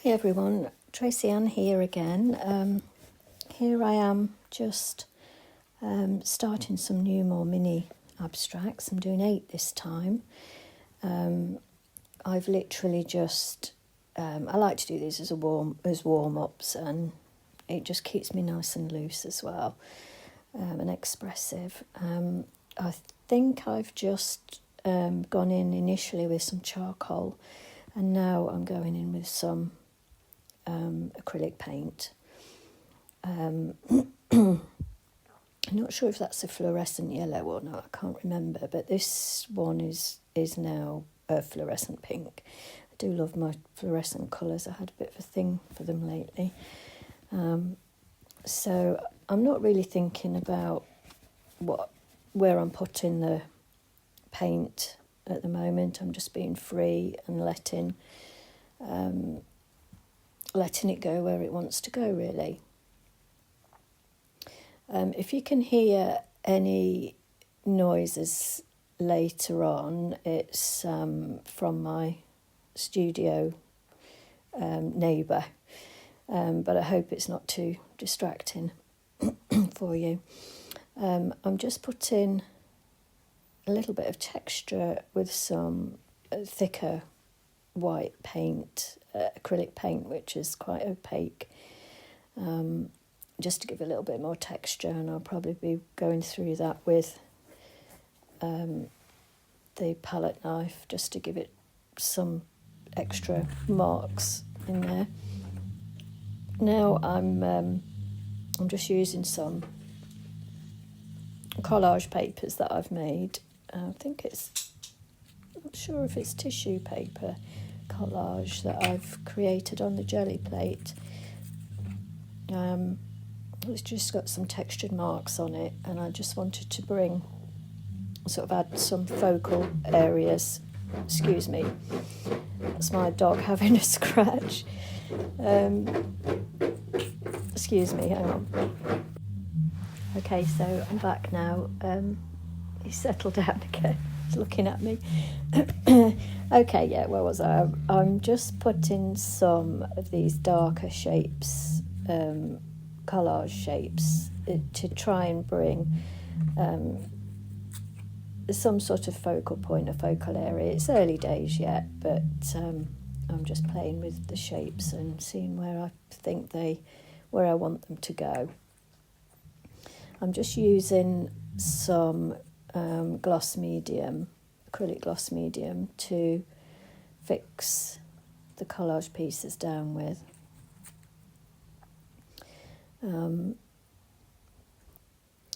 Hey everyone, Tracy-Ann here again. Here I am just starting some new more mini abstracts. I'm doing 8 this time. I've literally just, I like to do these as warm-ups, and it just keeps me nice and loose as well, and expressive. I think I've just gone in initially with some charcoal, and now I'm going in with some acrylic paint. I'm not sure if that's a fluorescent yellow or not, I can't remember, but this one is now a fluorescent pink. I do love my fluorescent colours. I had a bit of a thing for them lately. So I'm not really thinking about where I'm putting the paint at the moment. I'm just being free and letting it go where it wants to go, really. If you can hear any noises later on, it's from my studio neighbour, but I hope it's not too distracting for you. I'm just putting a little bit of texture with some thicker white paint, acrylic paint, which is quite opaque, just to give a little bit more texture, and I'll probably be going through that with the palette knife just to give it some extra marks in there. Now I'm just using some collage papers that I've made. I think it's, I'm not sure if it's tissue paper collage that I've created on the jelly plate. It's just got some textured marks on it, and I just wanted to sort of add some focal areas. Excuse me, that's my dog having a scratch. Excuse me, hang on. Okay, so I'm back now. He's settled down again. He's looking at me. Okay, yeah, where was I? I'm just putting some of these darker shapes, collage shapes, to try and bring some sort of focal point, a focal area. It's early days yet, but I'm just playing with the shapes and seeing where I want them to go. I'm just using some gloss medium, acrylic gloss medium, to fix the collage pieces down with.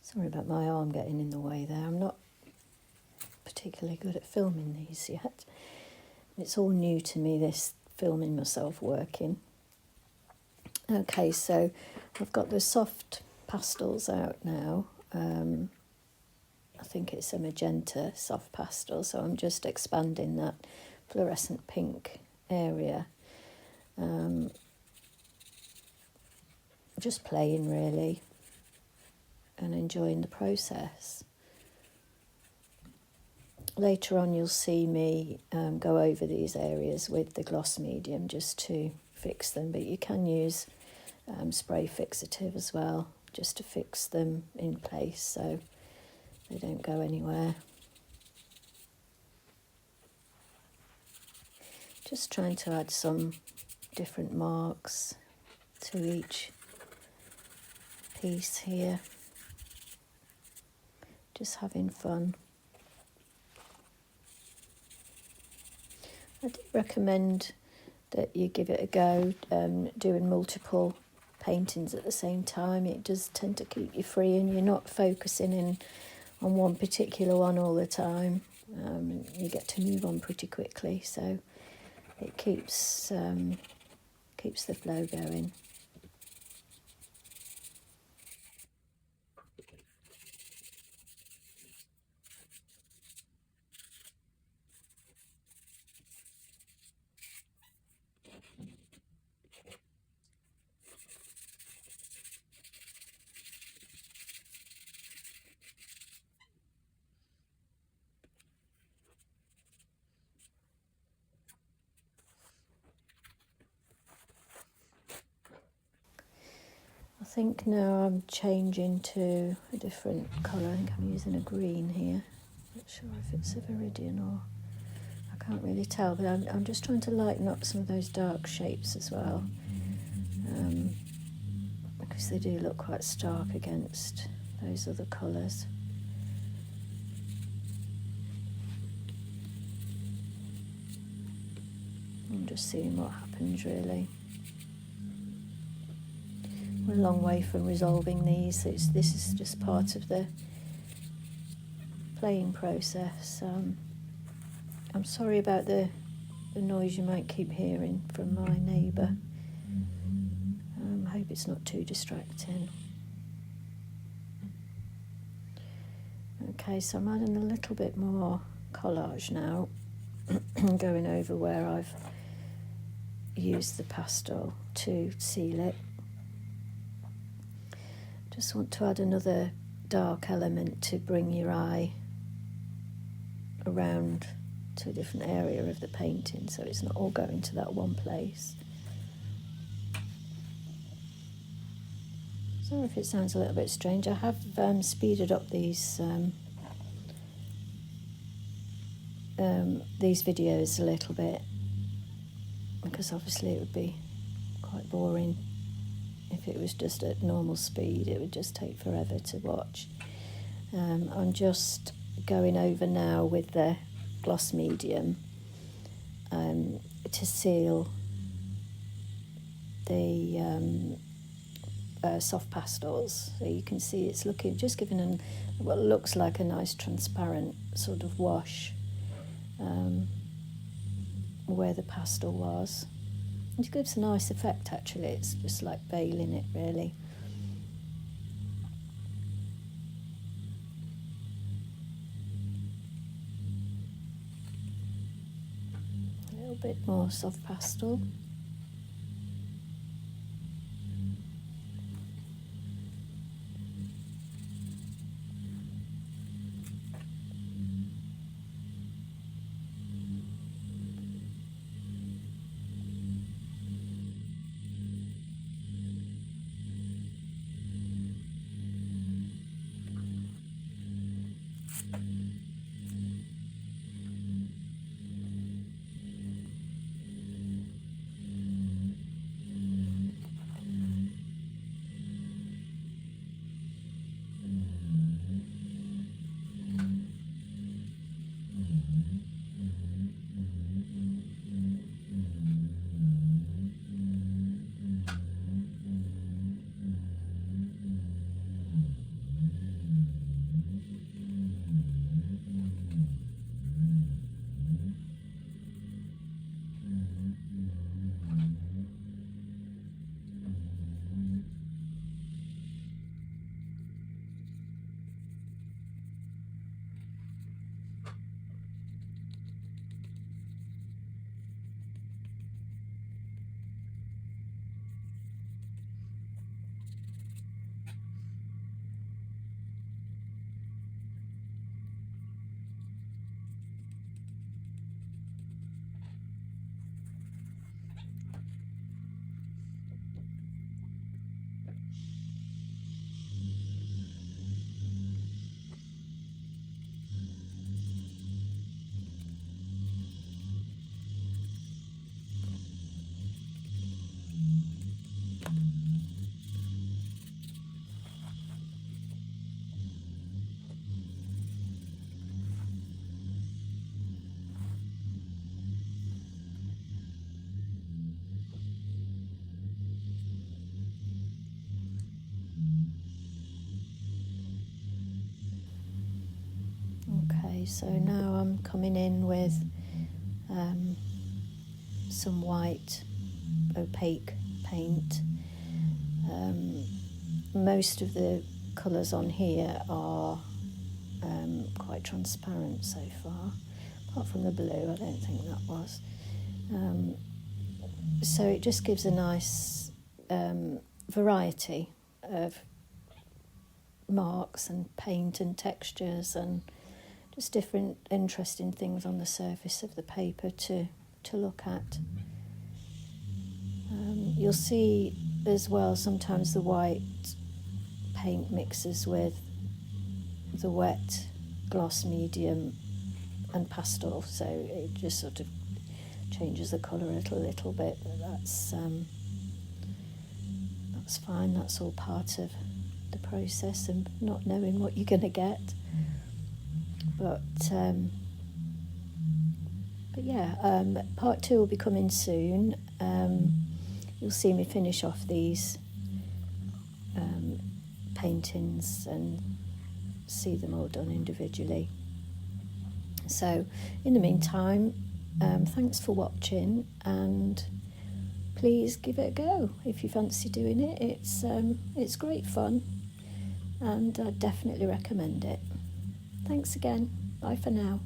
Sorry about my arm getting in the way there. I'm not particularly good at filming these yet. It's all new to me, this filming myself working. Okay, so I've got the soft pastels out now. I think it's a magenta soft pastel, so I'm just expanding that fluorescent pink area. Just playing really and enjoying the process. Later on you'll see me go over these areas with the gloss medium just to fix them, but you can use spray fixative as well, just to fix them in place so they don't go anywhere. Just trying to add some different marks to each piece here. Just having fun. I do recommend that you give it a go, doing multiple paintings at the same time. It does tend to keep you free, and you're not focusing in on one particular one all the time. You get to move on pretty quickly, so it keeps the flow going. think now I'm changing to a different colour. I think I'm using a green here. Not sure if it's a Viridian or... I can't really tell, but I'm just trying to lighten up some of those dark shapes as well, because they do look quite stark against those other colours. I'm just seeing what happens, really. We're a long way from resolving these. This is just part of the playing process. I'm sorry about the noise you might keep hearing from my neighbour. I hope it's not too distracting. Okay, so I'm adding a little bit more collage now, going over where I've used the pastel to seal it. Just want to add another dark element to bring your eye around to a different area of the painting, so it's not all going to that one place. Sorry if it sounds a little bit strange. I have speeded up these videos a little bit, because obviously it would be quite boring if it was just at normal speed. It would just take forever to watch. I'm just going over now with the gloss medium to seal the soft pastels. So you can see it's looking, just giving what looks like a nice transparent sort of wash where the pastel was. It gives a nice effect, actually. It's just like veiling it, really. A little bit more soft pastel. Okay, so now I'm coming in with some white opaque paint. Most of the colours on here are quite transparent so far, apart from the blue. I don't think that was. So it just gives a nice variety of marks and paint and textures and just different interesting things on the surface of the paper to look at. You'll see as well, sometimes the white paint mixes with the wet gloss medium and pastel, so it just sort of changes the colour a little bit, but that's fine. That's all part of the process and not knowing what you're going to get. But yeah, part 2 will be coming soon. You'll see me finish off these paintings and see them all done individually. So in the meantime, thanks for watching, and please give it a go if you fancy doing it. It's great fun, and I definitely recommend it. Thanks again. Bye for now.